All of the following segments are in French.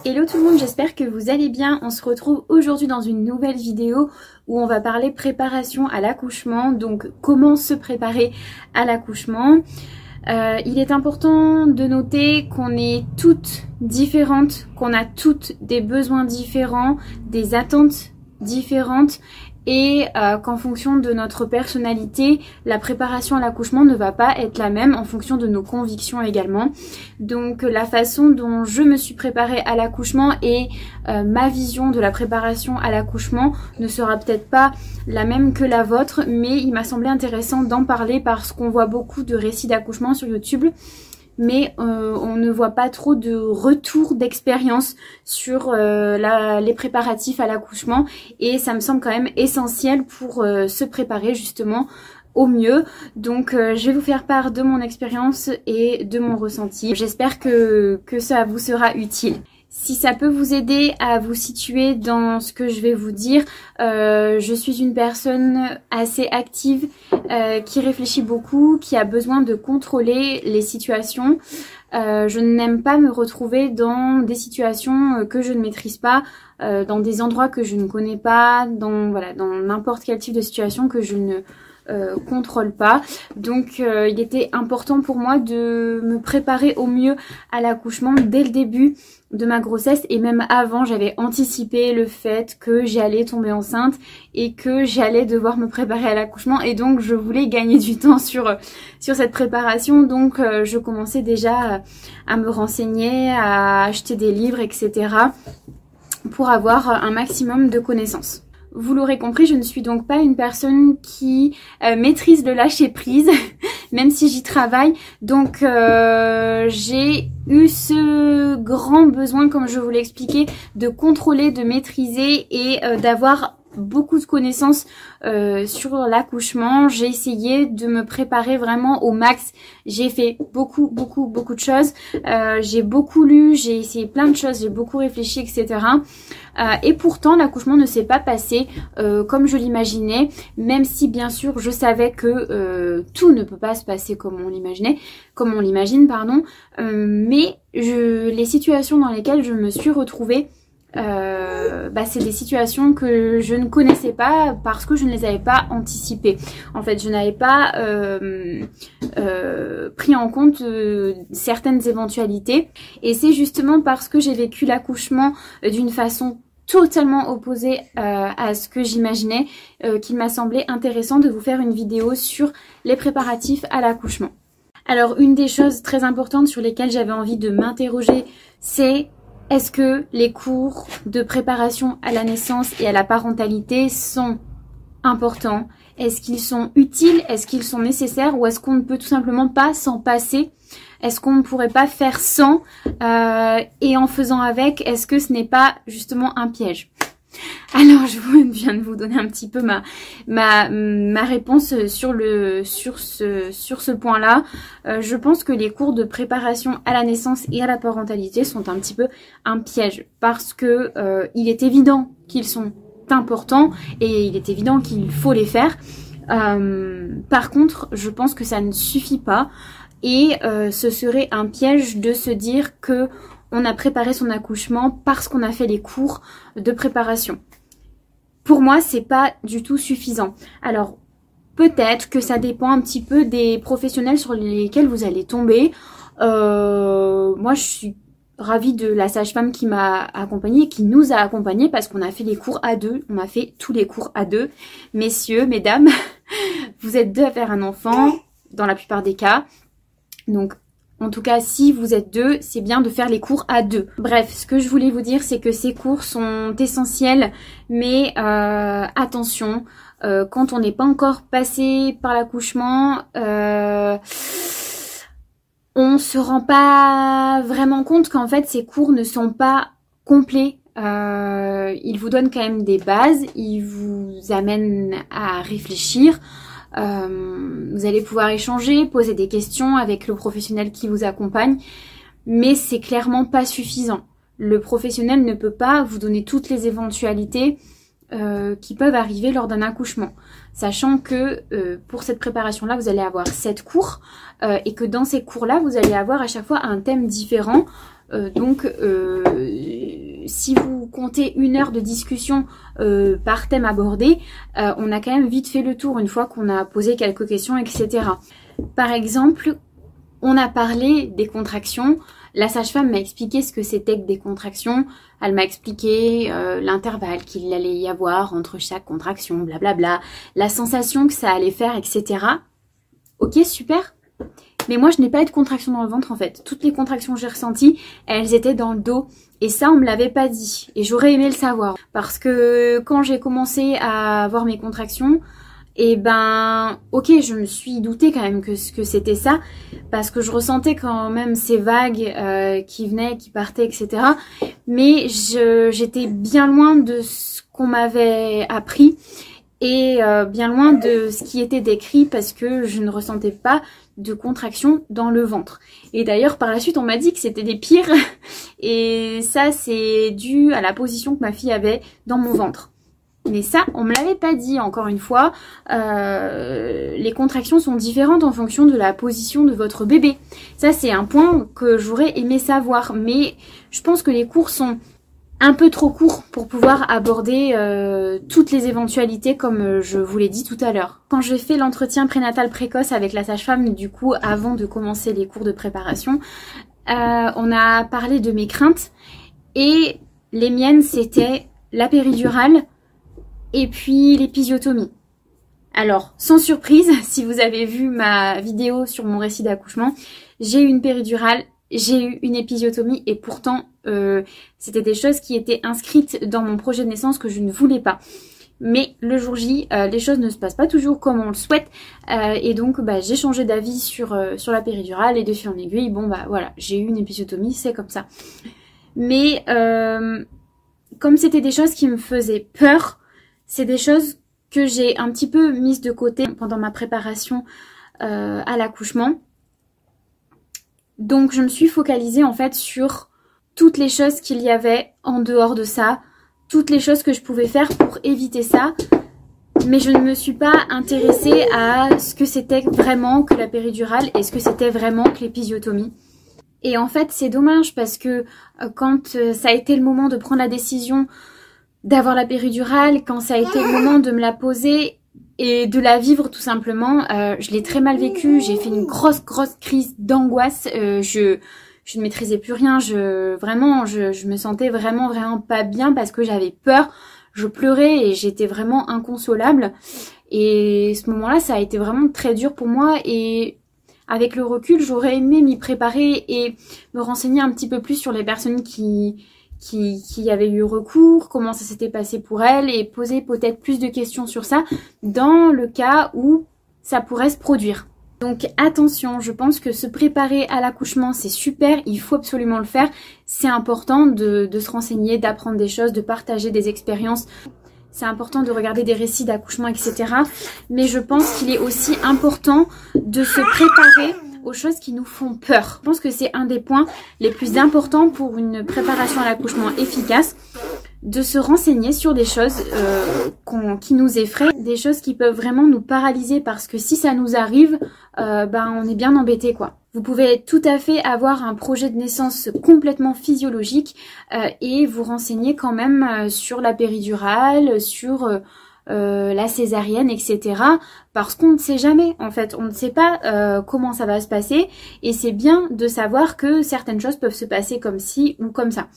Hello tout le monde, j'espère que vous allez bien. On se retrouve aujourd'hui dans une nouvelle vidéo où on va parler préparation à l'accouchement, donc comment se préparer à l'accouchement. Il est important de noter qu'on est toutes différentes, qu'on a toutes des besoins différents, des attentes différentes et qu'en fonction de notre personnalité, la préparation à l'accouchement ne va pas être la même en fonction de nos convictions également. Donc la façon dont je me suis préparée à l'accouchement et ma vision de la préparation à l'accouchement ne sera peut-être pas la même que la vôtre, mais il m'a semblé intéressant d'en parler parce qu'on voit beaucoup de récits d'accouchement sur YouTube. Mais on ne voit pas trop de retour d'expérience sur les préparatifs à l'accouchement et ça me semble quand même essentiel pour se préparer justement au mieux. Donc je vais vous faire part de mon expérience et de mon ressenti. J'espère que ça vous sera utile. Si ça peut vous aider à vous situer dans ce que je vais vous dire, je suis une personne assez active, qui réfléchit beaucoup, qui a besoin de contrôler les situations. Je n'aime pas me retrouver dans des situations que je ne maîtrise pas, dans des endroits que je ne connais pas, dans n'importe quel type de situation que je ne contrôle pas. Donc il était important pour moi de me préparer au mieux à l'accouchement dès le début de ma grossesse et même avant. J'avais anticipé le fait que j'allais tomber enceinte et que j'allais devoir me préparer à l'accouchement et donc je voulais gagner du temps sur cette préparation. Donc je commençais déjà à me renseigner, à acheter des livres, etc. pour avoir un maximum de connaissances. Vous l'aurez compris, je ne suis donc pas une personne qui maîtrise le lâcher prise, même si j'y travaille. Donc j'ai eu ce grand besoin, comme je vous l'ai expliqué, de contrôler, de maîtriser et d'avoir beaucoup de connaissances sur l'accouchement. J'ai essayé de me préparer vraiment au max. J'ai fait beaucoup de choses. J'ai beaucoup lu, j'ai essayé plein de choses, j'ai beaucoup réfléchi, etc. Et pourtant l'accouchement ne s'est pas passé comme je l'imaginais, même si bien sûr je savais que tout ne peut pas se passer comme on l'imagine, pardon. Mais les situations dans lesquelles je me suis retrouvée, c'est des situations que je ne connaissais pas parce que je ne les avais pas anticipées. En fait, je n'avais pas pris en compte certaines éventualités et c'est justement parce que j'ai vécu l'accouchement d'une façon totalement opposée à ce que j'imaginais qu'il m'a semblé intéressant de vous faire une vidéo sur les préparatifs à l'accouchement. Alors une des choses très importantes sur lesquelles j'avais envie de m'interroger, c'est: est-ce que les cours de préparation à la naissance et à la parentalité sont importants? Est-ce qu'ils sont utiles? Est-ce qu'ils sont nécessaires? Ou est-ce qu'on ne peut tout simplement pas s'en passer? Est-ce qu'on ne pourrait pas faire sans et en faisant avec, est-ce que ce n'est pas justement un piège? Alors je viens de vous donner un petit peu ma réponse sur ce point-là. Je pense que les cours de préparation à la naissance et à la parentalité sont un petit peu un piège parce que il est évident qu'ils sont importants et il est évident qu'il faut les faire. Par contre, je pense que ça ne suffit pas et ce serait un piège de se dire que on a préparé son accouchement parce qu'on a fait les cours de préparation. Pour moi, c'est pas du tout suffisant. Alors, peut-être que ça dépend un petit peu des professionnels sur lesquels vous allez tomber. Moi, je suis ravie de la sage-femme qui m'a accompagnée, qui nous a accompagnés parce qu'on a fait les cours à deux. On a fait tous les cours à deux. Messieurs, mesdames, vous êtes deux à faire un enfant, dans la plupart des cas. Donc, en tout cas, si vous êtes deux, c'est bien de faire les cours à deux. Bref, ce que je voulais vous dire, c'est que ces cours sont essentiels, mais attention, quand on n'est pas encore passé par l'accouchement, on se rend pas vraiment compte qu'en fait, ces cours ne sont pas complets. Ils vous donnent quand même des bases, ils vous amènent à réfléchir. Vous allez pouvoir échanger, poser des questions avec le professionnel qui vous accompagne, mais c'est clairement pas suffisant. Le professionnel ne peut pas vous donner toutes les éventualités qui peuvent arriver lors d'un accouchement, sachant que pour cette préparation-là, vous allez avoir 7 cours et que dans ces cours-là, vous allez avoir à chaque fois un thème différent. Donc compter 1 heure de discussion par thème abordé, on a quand même vite fait le tour une fois qu'on a posé quelques questions, etc. Par exemple, on a parlé des contractions. La sage-femme m'a expliqué ce que c'était que des contractions. Elle m'a expliqué l'intervalle qu'il allait y avoir entre chaque contraction, blablabla, la sensation que ça allait faire, etc. Ok, super. Mais moi, je n'ai pas eu de contraction dans le ventre en fait. Toutes les contractions que j'ai ressenties, elles étaient dans le dos. Et ça, on me l'avait pas dit. Et j'aurais aimé le savoir. Parce que quand j'ai commencé à avoir mes contractions, et ben, ok, je me suis doutée quand même que c'était ça. Parce que je ressentais quand même ces vagues qui venaient, qui partaient, etc. Mais j'étais bien loin de ce qu'on m'avait appris. Et bien loin de ce qui était décrit parce que je ne ressentais pas de contraction dans le ventre. Et d'ailleurs par la suite on m'a dit que c'était des pires et ça c'est dû à la position que ma fille avait dans mon ventre. Mais ça on me l'avait pas dit encore une fois. Les contractions sont différentes en fonction de la position de votre bébé. Ça c'est un point que j'aurais aimé savoir mais je pense que les cours sont un peu trop court pour pouvoir aborder toutes les éventualités comme je vous l'ai dit tout à l'heure. Quand j'ai fait l'entretien prénatal précoce avec la sage-femme, du coup, avant de commencer les cours de préparation, on a parlé de mes craintes et les miennes, c'était la péridurale et puis l'épisiotomie. Alors, sans surprise, si vous avez vu ma vidéo sur mon récit d'accouchement, j'ai eu une péridurale, j'ai eu une épisiotomie et pourtant c'était des choses qui étaient inscrites dans mon projet de naissance que je ne voulais pas. Mais le jour J, les choses ne se passent pas toujours comme on le souhaite et donc j'ai changé d'avis sur la péridurale et de fil en aiguille, bon voilà, j'ai eu une épisiotomie, c'est comme ça. Mais comme c'était des choses qui me faisaient peur, c'est des choses que j'ai un petit peu mises de côté pendant ma préparation à l'accouchement. Donc je me suis focalisée en fait sur toutes les choses qu'il y avait en dehors de ça, toutes les choses que je pouvais faire pour éviter ça, mais je ne me suis pas intéressée à ce que c'était vraiment que la péridurale et ce que c'était vraiment que l'épisiotomie. Et en fait c'est dommage parce que quand ça a été le moment de prendre la décision d'avoir la péridurale, quand ça a été le moment de me la poser et de la vivre tout simplement, je l'ai très mal vécu, j'ai fait une grosse crise d'angoisse, je ne maîtrisais plus rien, je me sentais vraiment pas bien parce que j'avais peur, je pleurais et j'étais vraiment inconsolable et ce moment-là ça a été vraiment très dur pour moi et avec le recul j'aurais aimé m'y préparer et me renseigner un petit peu plus sur les personnes qui avaient eu recours, comment ça s'était passé pour elles et poser peut-être plus de questions sur ça dans le cas où ça pourrait se produire. Donc attention, je pense que se préparer à l'accouchement c'est super, il faut absolument le faire, c'est important de se renseigner, d'apprendre des choses, de partager des expériences. C'est important de regarder des récits d'accouchement, etc. Mais je pense qu'il est aussi important de se préparer aux choses qui nous font peur. Je pense que c'est un des points les plus importants pour une préparation à l'accouchement efficace, de se renseigner sur des choses qui nous effraient, des choses qui peuvent vraiment nous paralyser parce que si ça nous arrive, on est bien embêté quoi. Vous pouvez tout à fait avoir un projet de naissance complètement physiologique et vous renseigner quand même sur la péridurale, sur la césarienne, etc. Parce qu'on ne sait jamais, en fait, on ne sait pas comment ça va se passer et c'est bien de savoir que certaines choses peuvent se passer comme ci ou comme ça.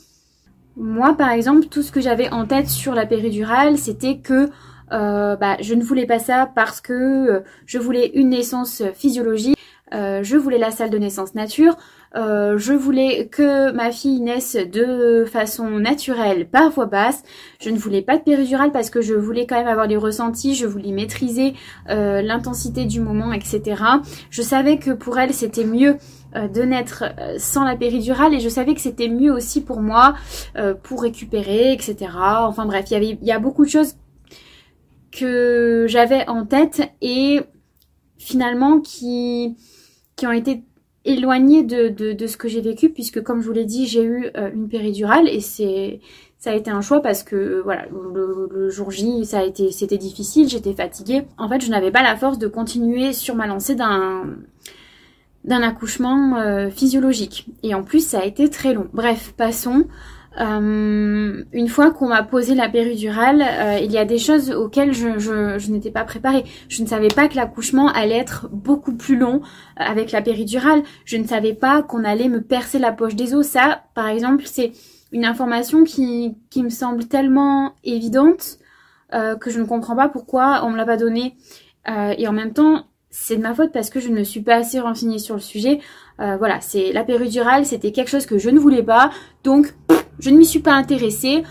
Moi, par exemple, tout ce que j'avais en tête sur la péridurale, c'était que je ne voulais pas ça parce que je voulais une naissance physiologique, je voulais la salle de naissance nature, je voulais que ma fille naisse de façon naturelle par voie basse, je ne voulais pas de péridurale parce que je voulais quand même avoir des ressentis, je voulais maîtriser l'intensité du moment, etc. Je savais que pour elle c'était mieux de naître sans la péridurale et je savais que c'était mieux aussi pour moi pour récupérer, etc. Enfin bref, il y a beaucoup de choses que j'avais en tête et finalement qui ont été éloignées de ce que j'ai vécu puisque comme je vous l'ai dit j'ai eu une péridurale et ça a été un choix parce que voilà le jour J c'était difficile, j'étais fatiguée. En fait je n'avais pas la force de continuer sur ma lancée d'un accouchement physiologique et en plus ça a été très long. Bref, passons. une fois qu'on m'a posé la péridurale, il y a des choses auxquelles je n'étais pas préparée. Je ne savais pas que l'accouchement allait être beaucoup plus long avec la péridurale. Je ne savais pas qu'on allait me percer la poche des os. Ça, par exemple, c'est une information qui me semble tellement évidente que je ne comprends pas pourquoi on me l'a pas donnée. Et en même temps, c'est de ma faute parce que je ne suis pas assez renseignée sur le sujet. Voilà, c'est la péridurale, c'était quelque chose que je ne voulais pas. Donc, je ne m'y suis pas intéressée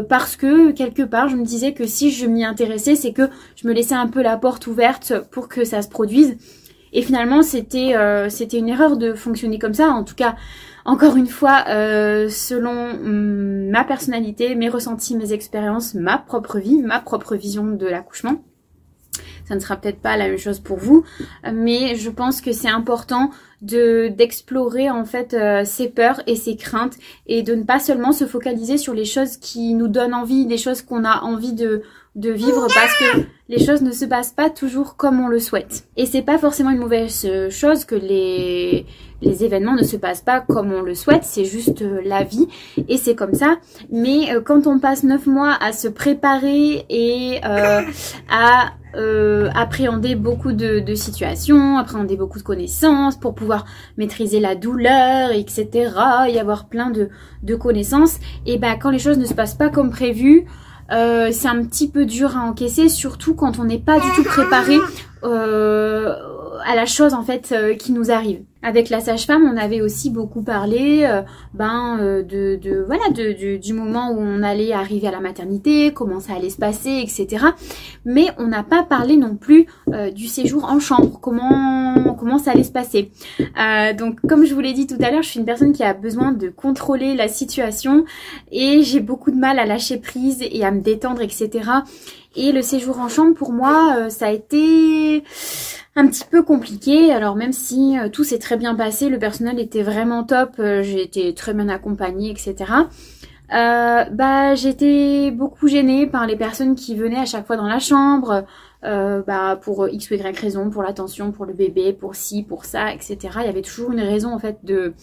parce que quelque part, je me disais que si je m'y intéressais, c'est que je me laissais un peu la porte ouverte pour que ça se produise. Et finalement, c'était une erreur de fonctionner comme ça. En tout cas, encore une fois, selon ma personnalité, mes ressentis, mes expériences, ma propre vie, ma propre vision de l'accouchement. Ça ne sera peut-être pas la même chose pour vous, mais je pense que c'est important d'explorer en fait ses peurs et ses craintes et de ne pas seulement se focaliser sur les choses qui nous donnent envie, des choses qu'on a envie de vivre parce que les choses ne se passent pas toujours comme on le souhaite. Et c'est pas forcément une mauvaise chose que les événements ne se passent pas comme on le souhaite, c'est juste la vie et c'est comme ça. Mais quand on passe 9 mois à se préparer et à appréhender beaucoup de situations, appréhender beaucoup de connaissances pour pouvoir maîtriser la douleur, etc. y avoir plein de connaissances, et ben quand les choses ne se passent pas comme prévu, c'est un petit peu dur à encaisser, surtout quand on n'est pas du tout préparé à la chose en fait qui nous arrive. Avec la sage-femme, on avait aussi beaucoup parlé du moment où on allait arriver à la maternité, comment ça allait se passer, etc. Mais on n'a pas parlé non plus du séjour en chambre, comment ça allait se passer. Donc comme je vous l'ai dit tout à l'heure, je suis une personne qui a besoin de contrôler la situation et j'ai beaucoup de mal à lâcher prise et à me détendre, etc. Et le séjour en chambre, pour moi, ça a été un petit peu compliqué. Alors même si tout s'est très bien passé, le personnel était vraiment top, j'ai été très bien accompagnée, etc. J'étais beaucoup gênée par les personnes qui venaient à chaque fois dans la chambre, pour X ou Y raison, pour l'attention, pour le bébé, pour ci, pour ça, etc. Il y avait toujours une raison en fait de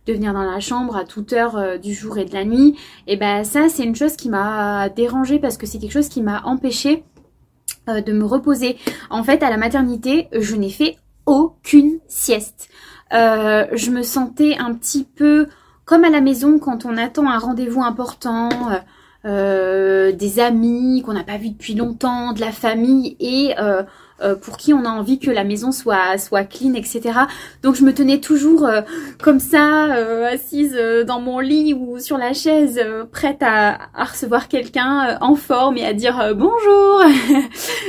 venir dans la chambre à toute heure du jour et de la nuit. Et ça c'est une chose qui m'a dérangée parce que c'est quelque chose qui m'a empêchée de me reposer. En fait, à la maternité, je n'ai fait aucune sieste. Je me sentais un petit peu comme à la maison quand on attend un rendez-vous important, des amis qu'on n'a pas vus depuis longtemps, de la famille et pour qui on a envie que la maison soit clean, etc. Donc je me tenais toujours comme ça, assise dans mon lit ou sur la chaise, prête à recevoir quelqu'un en forme et à dire bonjour.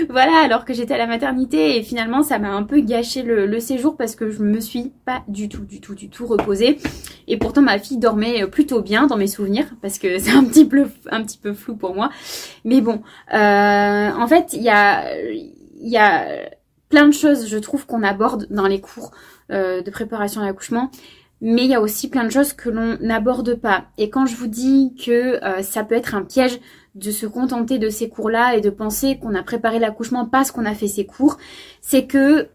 Voilà, alors que j'étais à la maternité et finalement ça m'a un peu gâché le séjour parce que je me suis pas du tout reposée. Et pourtant ma fille dormait plutôt bien dans mes souvenirs parce que c'est un petit peu flou pour moi. Mais bon, en fait il y a plein de choses, je trouve, qu'on aborde dans les cours de préparation à l'accouchement, mais il y a aussi plein de choses que l'on n'aborde pas. Et quand je vous dis que ça peut être un piège de se contenter de ces cours-là et de penser qu'on a préparé l'accouchement parce qu'on a fait ces cours, c'est que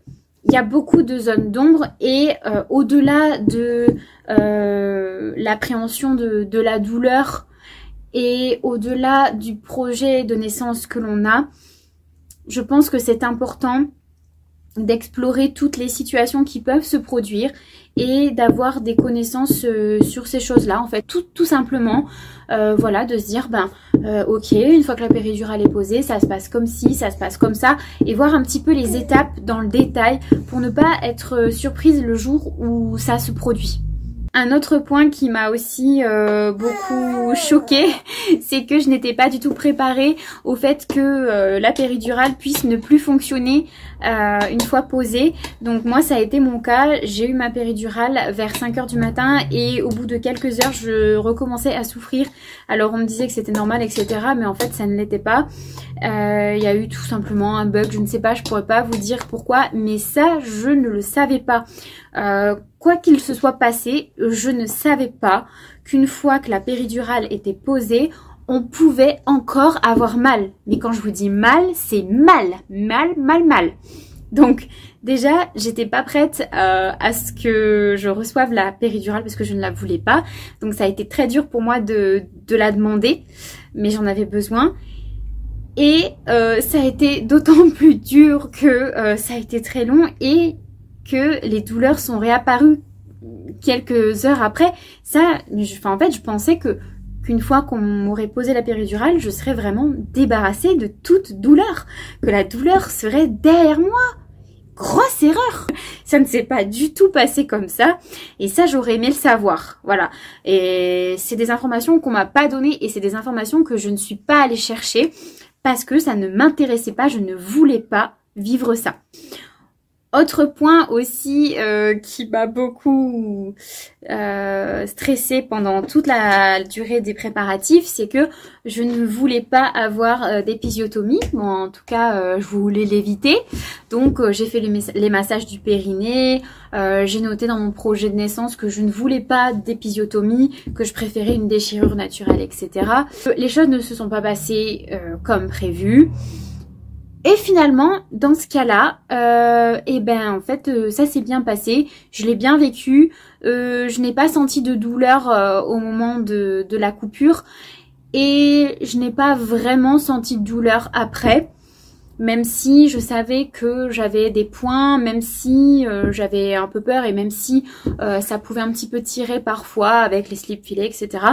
il y a beaucoup de zones d'ombre et au-delà de l'appréhension de la douleur et au-delà du projet de naissance que l'on a, je pense que c'est important d'explorer toutes les situations qui peuvent se produire et d'avoir des connaissances sur ces choses-là, en fait, tout simplement, voilà, de se dire, ok, une fois que la péridurale est posée, ça se passe comme ci, ça se passe comme ça, et voir un petit peu les étapes dans le détail pour ne pas être surprise le jour où ça se produit. Un autre point qui m'a aussi beaucoup choquée, c'est que je n'étais pas du tout préparée au fait que la péridurale puisse ne plus fonctionner une fois posée. Donc moi ça a été mon cas, j'ai eu ma péridurale vers 5 h du matin et au bout de quelques heures je recommençais à souffrir. Alors on me disait que c'était normal, etc. mais en fait ça ne l'était pas. Il y a eu tout simplement un bug, je ne sais pas, je pourrais pas vous dire pourquoi, mais ça je ne le savais pas. Quoi qu'il se soit passé, je ne savais pas qu'une fois que la péridurale était posée, on pouvait encore avoir mal. Mais quand je vous dis mal, c'est mal. Donc déjà, j'étais pas prête à ce que je reçoive la péridurale parce que je ne la voulais pas. Donc ça a été très dur pour moi de la demander, mais j'en avais besoin. Et ça a été d'autant plus dur que ça a été très long et que les douleurs sont réapparues quelques heures après. Ça, en fait, je pensais qu'une fois qu'on m'aurait posé la péridurale, je serais vraiment débarrassée de toute douleur, que la douleur serait derrière moi. Grosse erreur. Ça ne s'est pas du tout passé comme ça, et ça, j'aurais aimé le savoir. Voilà. Et c'est des informations qu'on m'a pas données, et c'est des informations que je ne suis pas allée chercher parce que ça ne m'intéressait pas, je ne voulais pas vivre ça. Autre point aussi qui m'a beaucoup stressée pendant toute la durée des préparatifs, c'est que je ne voulais pas avoir d'épisiotomie. Bon, en tout cas, je voulais l'éviter. Donc, j'ai fait les massages du périnée. J'ai noté dans mon projet de naissance que je ne voulais pas d'épisiotomie, que je préférais une déchirure naturelle, etc. Les choses ne se sont pas passées comme prévu. Et finalement, dans ce cas-là, en fait, ça s'est bien passé. Je l'ai bien vécu. Je n'ai pas senti de douleur au moment de la coupure. Et je n'ai pas vraiment senti de douleur après. Même si je savais que j'avais des points, même si j'avais un peu peur et même si ça pouvait un petit peu tirer parfois avec les slip filets, etc.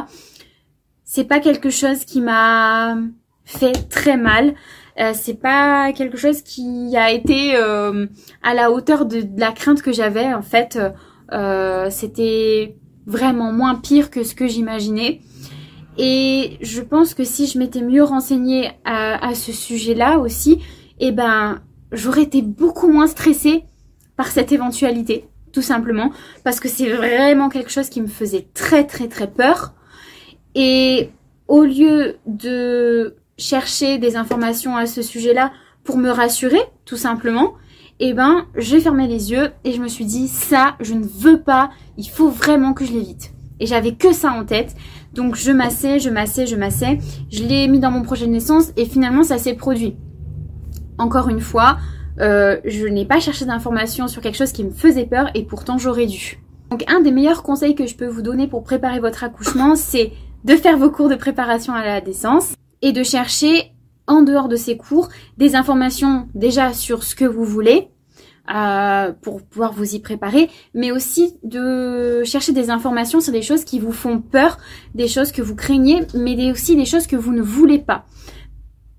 C'est pas quelque chose qui m'a fait très mal. C'est pas quelque chose qui a été à la hauteur de la crainte que j'avais. En fait, c'était vraiment moins pire que ce que j'imaginais. Et je pense que si je m'étais mieux renseignée à ce sujet-là aussi, j'aurais été beaucoup moins stressée par cette éventualité, tout simplement. Parce que c'est vraiment quelque chose qui me faisait très très très peur. Et au lieu de chercher des informations à ce sujet-là pour me rassurer, tout simplement, j'ai fermé les yeux et je me suis dit, ça, je ne veux pas, il faut vraiment que je l'évite. Et j'avais que ça en tête, donc je massais, je l'ai mis dans mon projet de naissance et finalement ça s'est produit. Encore une fois, je n'ai pas cherché d'informations sur quelque chose qui me faisait peur et pourtant j'aurais dû. Donc un des meilleurs conseils que je peux vous donner pour préparer votre accouchement, c'est de faire vos cours de préparation à la naissance et de chercher en dehors de ces cours des informations déjà sur ce que vous voulez pour pouvoir vous y préparer, mais aussi de chercher des informations sur des choses qui vous font peur, des choses que vous craignez, mais aussi des choses que vous ne voulez pas.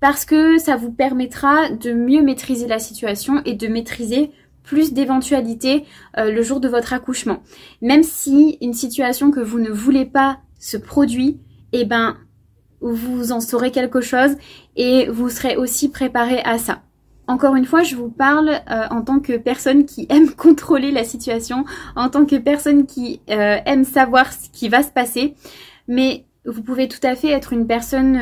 Parce que ça vous permettra de mieux maîtriser la situation et de maîtriser plus d'éventualités le jour de votre accouchement. Même si une situation que vous ne voulez pas se produit, vous en saurez quelque chose et vous serez aussi préparé à ça. Encore une fois, je vous parle en tant que personne qui aime contrôler la situation, en tant que personne qui aime savoir ce qui va se passer, mais vous pouvez tout à fait être une personne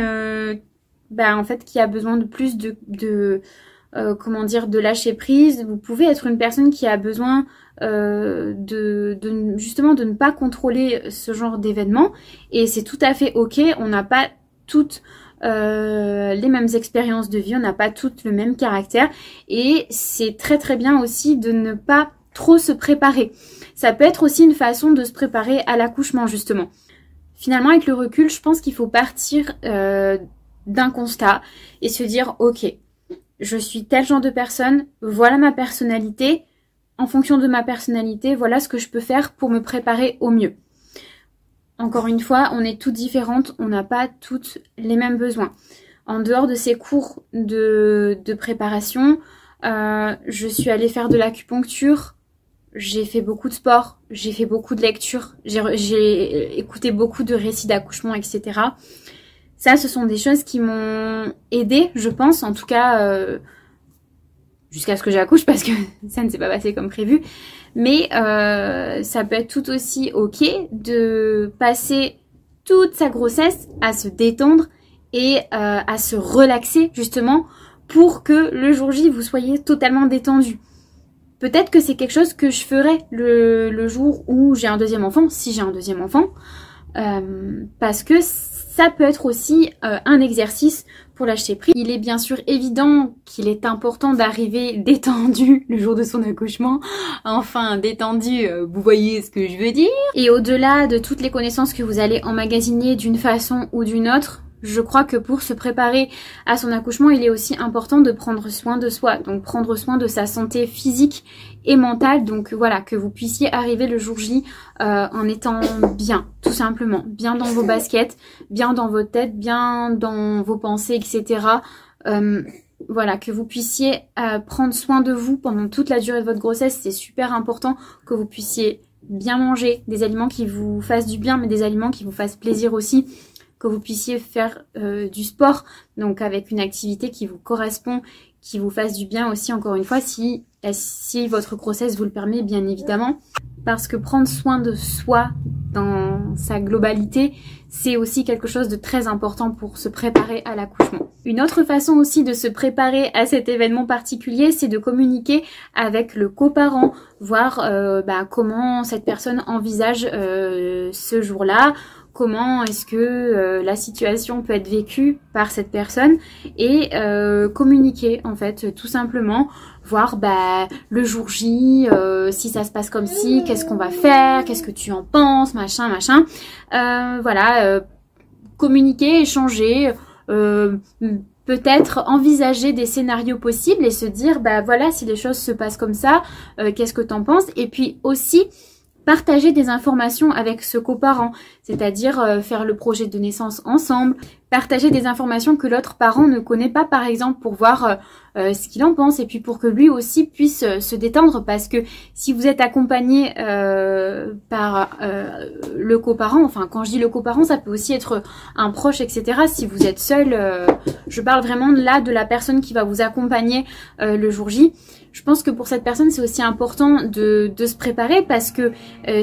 en fait qui a besoin de plus de lâcher prise. Vous pouvez être une personne qui a besoin justement de ne pas contrôler ce genre d'événement et c'est tout à fait ok. On n'a pas toutes les mêmes expériences de vie, on n'a pas toutes le même caractère et c'est très très bien aussi de ne pas trop se préparer. Ça peut être aussi une façon de se préparer à l'accouchement justement. Finalement avec le recul, je pense qu'il faut partir d'un constat et se dire ok, je suis tel genre de personne, voilà ma personnalité, en fonction de ma personnalité, voilà ce que je peux faire pour me préparer au mieux. Encore une fois, on est toutes différentes, on n'a pas toutes les mêmes besoins. En dehors de ces cours de préparation, je suis allée faire de l'acupuncture, j'ai fait beaucoup de sport, j'ai fait beaucoup de lectures, j'ai écouté beaucoup de récits d'accouchement, etc. Ça, ce sont des choses qui m'ont aidée, je pense, en tout cas jusqu'à ce que j'accouche parce que ça ne s'est pas passé comme prévu. Mais ça peut être tout aussi ok de passer toute sa grossesse à se détendre et à se relaxer justement pour que le jour J vous soyez totalement détendu. Peut-être que c'est quelque chose que je ferai le jour où j'ai un deuxième enfant, si j'ai un deuxième enfant, parce que ça peut être aussi un exercice pour lâcher prise. Il est bien sûr évident qu'il est important d'arriver détendu le jour de son accouchement. Enfin, détendu, vous voyez ce que je veux dire. Et au-delà de toutes les connaissances que vous allez emmagasiner d'une façon ou d'une autre, je crois que pour se préparer à son accouchement, il est aussi important de prendre soin de soi. Donc prendre soin de sa santé physique et mentale. Donc voilà, que vous puissiez arriver le jour J en étant bien, tout simplement. Bien dans vos baskets, bien dans votre tête, bien dans vos pensées, etc. Voilà, que vous puissiez prendre soin de vous pendant toute la durée de votre grossesse. C'est super important que vous puissiez bien manger, des aliments qui vous fassent du bien, mais des aliments qui vous fassent plaisir aussi. Que vous puissiez faire du sport, donc avec une activité qui vous correspond, qui vous fasse du bien aussi, encore une fois, si votre grossesse vous le permet, bien évidemment. Parce que prendre soin de soi dans sa globalité, c'est aussi quelque chose de très important pour se préparer à l'accouchement. Une autre façon aussi de se préparer à cet événement particulier, c'est de communiquer avec le coparent, voir comment cette personne envisage ce jour-là, comment est-ce que la situation peut être vécue par cette personne et communiquer en fait tout simplement, voir le jour J, si ça se passe comme ci, qu'est-ce qu'on va faire, qu'est-ce que tu en penses, machin, communiquer, échanger, peut-être envisager des scénarios possibles et se dire voilà, si les choses se passent comme ça, qu'est-ce que t'en penses, et puis aussi partager des informations avec ce coparent, c'est-à-dire faire le projet de naissance ensemble, partager des informations que l'autre parent ne connaît pas, par exemple, pour voir ce qu'il en pense et puis pour que lui aussi puisse se détendre, parce que si vous êtes accompagné par le coparent, enfin quand je dis le coparent, ça peut aussi être un proche, etc. Si vous êtes seul, je parle vraiment là de la personne qui va vous accompagner le jour J. Je pense que pour cette personne, c'est aussi important de se préparer parce que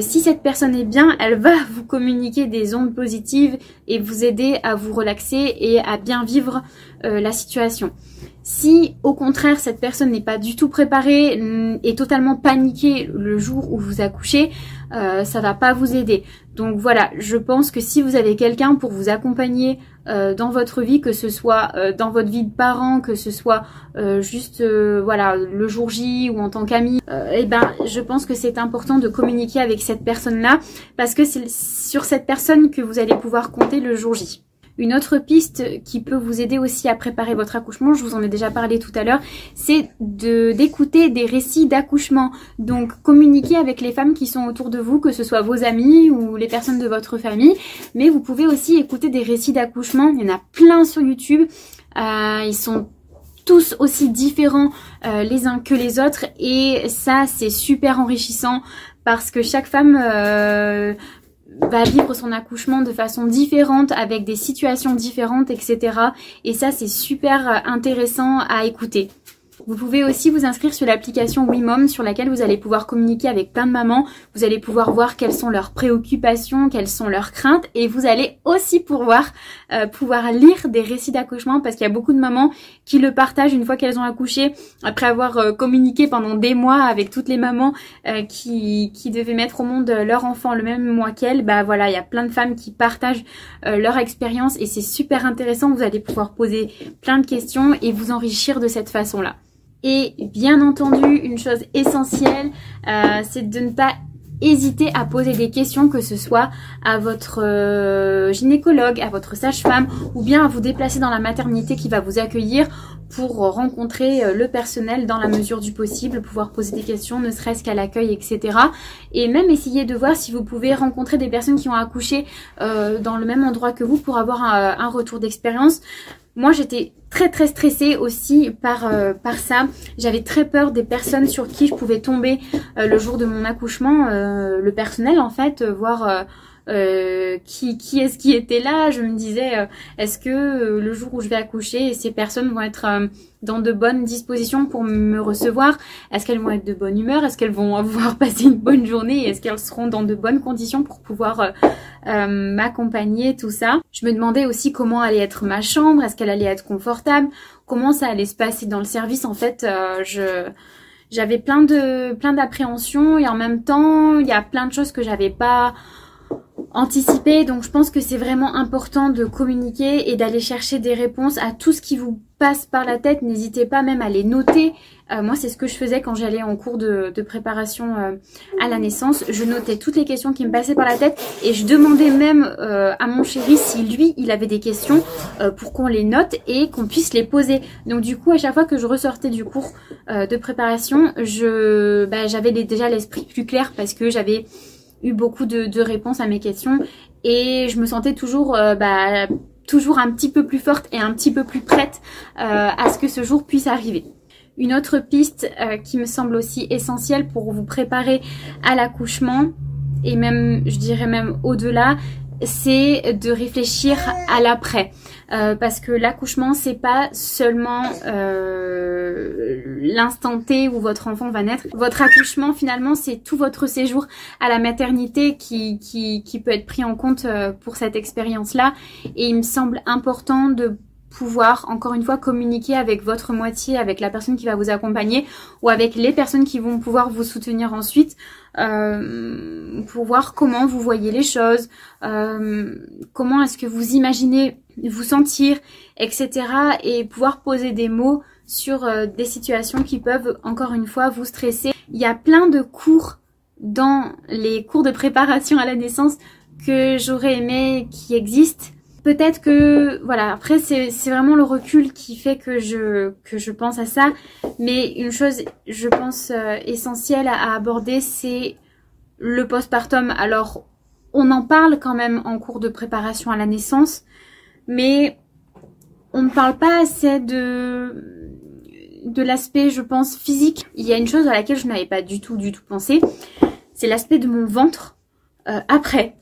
si cette personne est bien, elle va vous communiquer des ondes positives et vous aider à vous relaxer et à bien vivre la situation. Si au contraire cette personne n'est pas du tout préparée et totalement paniquée le jour où vous accouchez, ça va pas vous aider. Donc voilà, je pense que si vous avez quelqu'un pour vous accompagner dans votre vie, que ce soit dans votre vie de parent, que ce soit voilà, le jour J ou en tant qu'ami, je pense que c'est important de communiquer avec cette personne-là parce que c'est sur cette personne que vous allez pouvoir compter le jour J. Une autre piste qui peut vous aider aussi à préparer votre accouchement, je vous en ai déjà parlé tout à l'heure, c'est d'écouter des récits d'accouchement. Donc communiquer avec les femmes qui sont autour de vous, que ce soit vos amis ou les personnes de votre famille, mais vous pouvez aussi écouter des récits d'accouchement. Il y en a plein sur YouTube, ils sont tous aussi différents les uns que les autres et ça c'est super enrichissant parce que chaque femme va vivre son accouchement de façon différente, avec des situations différentes, etc. Et ça, c'est super intéressant à écouter. Vous pouvez aussi vous inscrire sur l'application WeMom sur laquelle vous allez pouvoir communiquer avec plein de mamans. Vous allez pouvoir voir quelles sont leurs préoccupations, quelles sont leurs craintes et vous allez aussi pouvoir lire des récits d'accouchement parce qu'il y a beaucoup de mamans qui le partagent une fois qu'elles ont accouché après avoir communiqué pendant des mois avec toutes les mamans qui devaient mettre au monde leur enfant le même mois qu'elles. Voilà, il y a plein de femmes qui partagent leur expérience et c'est super intéressant. Vous allez pouvoir poser plein de questions et vous enrichir de cette façon-là. Et bien entendu, une chose essentielle, c'est de ne pas hésiter à poser des questions, que ce soit à votre gynécologue, à votre sage-femme ou bien à vous déplacer dans la maternité qui va vous accueillir pour rencontrer le personnel dans la mesure du possible, pouvoir poser des questions, ne serait-ce qu'à l'accueil, etc. Et même essayer de voir si vous pouvez rencontrer des personnes qui ont accouché dans le même endroit que vous pour avoir un retour d'expérience. Moi, j'étais très stressée aussi par ça. J'avais très peur des personnes sur qui je pouvais tomber le jour de mon accouchement, le personnel en fait, voir qui est-ce qui était là. Je me disais, est-ce que le jour où je vais accoucher, ces personnes vont être dans de bonnes dispositions pour me recevoir? Est-ce qu'elles vont être de bonne humeur? Est-ce qu'elles vont avoir passé une bonne journée? Est-ce qu'elles seront dans de bonnes conditions pour pouvoir m'accompagner, tout ça? Je me demandais aussi comment allait être ma chambre, est-ce qu'elle allait être confortable, comment ça allait se passer dans le service. En fait, j'avais plein d'appréhensions et en même temps, il y a plein de choses que j'avais pas anticiper. Donc je pense que c'est vraiment important de communiquer et d'aller chercher des réponses à tout ce qui vous passe par la tête. N'hésitez pas même à les noter. Moi c'est ce que je faisais quand j'allais en cours de préparation à la naissance. Je notais toutes les questions qui me passaient par la tête et je demandais même à mon chéri si lui il avait des questions pour qu'on les note et qu'on puisse les poser. Donc du coup à chaque fois que je ressortais du cours de préparation, j'avais déjà l'esprit plus clair parce que j'avais eu beaucoup de réponses à mes questions et je me sentais toujours toujours un petit peu plus forte et un petit peu plus prête à ce que ce jour puisse arriver. Une autre piste qui me semble aussi essentielle pour vous préparer à l'accouchement et même, je dirais même au-delà, c'est de réfléchir à l'après. Parce que l'accouchement, c'est pas seulement l'instant T où votre enfant va naître. Votre accouchement, finalement, c'est tout votre séjour à la maternité qui peut être pris en compte pour cette expérience-là. Et il me semble important de pouvoir, encore une fois, communiquer avec votre moitié, avec la personne qui va vous accompagner ou avec les personnes qui vont pouvoir vous soutenir ensuite pour voir comment vous voyez les choses, comment est-ce que vous imaginez vous sentir, etc. et pouvoir poser des mots sur des situations qui peuvent, encore une fois, vous stresser. Il y a plein de cours dans les cours de préparation à la naissance que j'aurais aimé qui existent. Peut-être que, voilà, après c'est vraiment le recul qui fait que je pense à ça. Mais une chose, je pense, essentielle à aborder, c'est le postpartum. Alors, on en parle quand même en cours de préparation à la naissance, mais on ne parle pas assez de l'aspect, je pense, physique. Il y a une chose à laquelle je n'avais pas du tout pensé, c'est l'aspect de mon ventre après.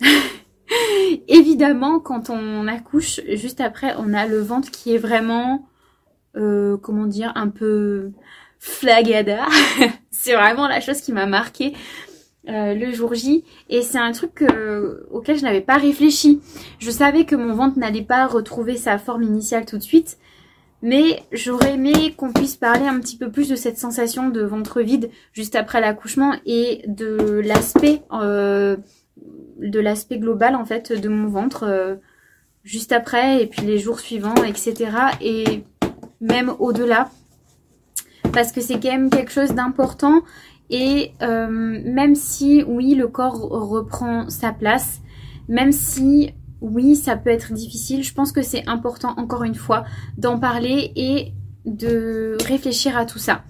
Évidemment, quand on accouche, juste après, on a le ventre qui est vraiment, comment dire, un peu flagada. C'est vraiment la chose qui m'a marquée le jour J. Et c'est un truc auquel je n'avais pas réfléchi. Je savais que mon ventre n'allait pas retrouver sa forme initiale tout de suite. Mais j'aurais aimé qu'on puisse parler un petit peu plus de cette sensation de ventre vide juste après l'accouchement et de l'aspect global en fait de mon ventre juste après et puis les jours suivants, etc. et même au-delà parce que c'est quand même quelque chose d'important et même si oui le corps reprend sa place, même si oui ça peut être difficile, je pense que c'est important encore une fois d'en parler et de réfléchir à tout ça.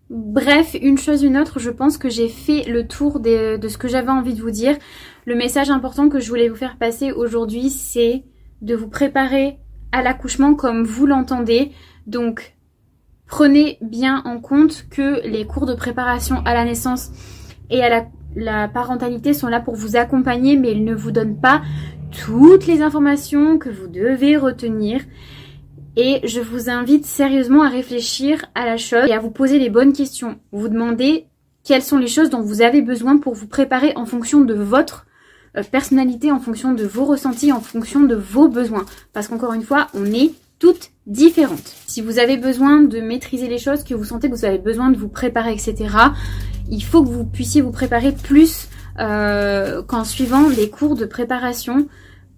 Bref, une chose une autre, je pense que j'ai fait le tour de ce que j'avais envie de vous dire. Le message important que je voulais vous faire passer aujourd'hui, c'est de vous préparer à l'accouchement comme vous l'entendez. Donc, prenez bien en compte que les cours de préparation à la naissance et à la parentalité sont là pour vous accompagner, mais ils ne vous donnent pas toutes les informations que vous devez retenir. Et je vous invite sérieusement à réfléchir à la chose et à vous poser les bonnes questions. Vous demandez quelles sont les choses dont vous avez besoin pour vous préparer en fonction de votre personnalité, en fonction de vos ressentis, en fonction de vos besoins. Parce qu'encore une fois, on est toutes différentes. Si vous avez besoin de maîtriser les choses, que vous sentez que vous avez besoin de vous préparer, etc., il faut que vous puissiez vous préparer plus qu'en suivant les cours de préparation.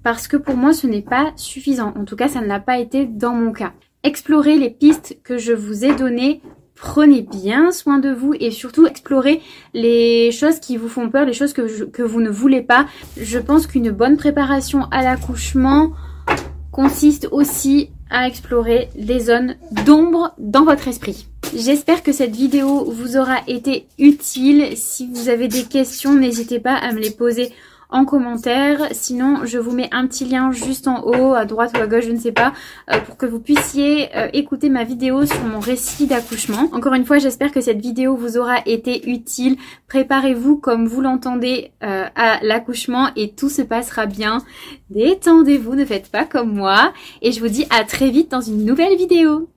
Parce que pour moi, ce n'est pas suffisant. En tout cas, ça ne l'a pas été dans mon cas. Explorez les pistes que je vous ai données. Prenez bien soin de vous et surtout explorez les choses qui vous font peur, les choses que vous ne voulez pas. Je pense qu'une bonne préparation à l'accouchement consiste aussi à explorer les zones d'ombre dans votre esprit. J'espère que cette vidéo vous aura été utile. Si vous avez des questions, n'hésitez pas à me les poser en commentaire. Sinon, je vous mets un petit lien juste en haut, à droite ou à gauche, je ne sais pas, pour que vous puissiez écouter ma vidéo sur mon récit d'accouchement. Encore une fois, j'espère que cette vidéo vous aura été utile. Préparez-vous comme vous l'entendez à l'accouchement et tout se passera bien. Détendez-vous, ne faites pas comme moi. Et je vous dis à très vite dans une nouvelle vidéo.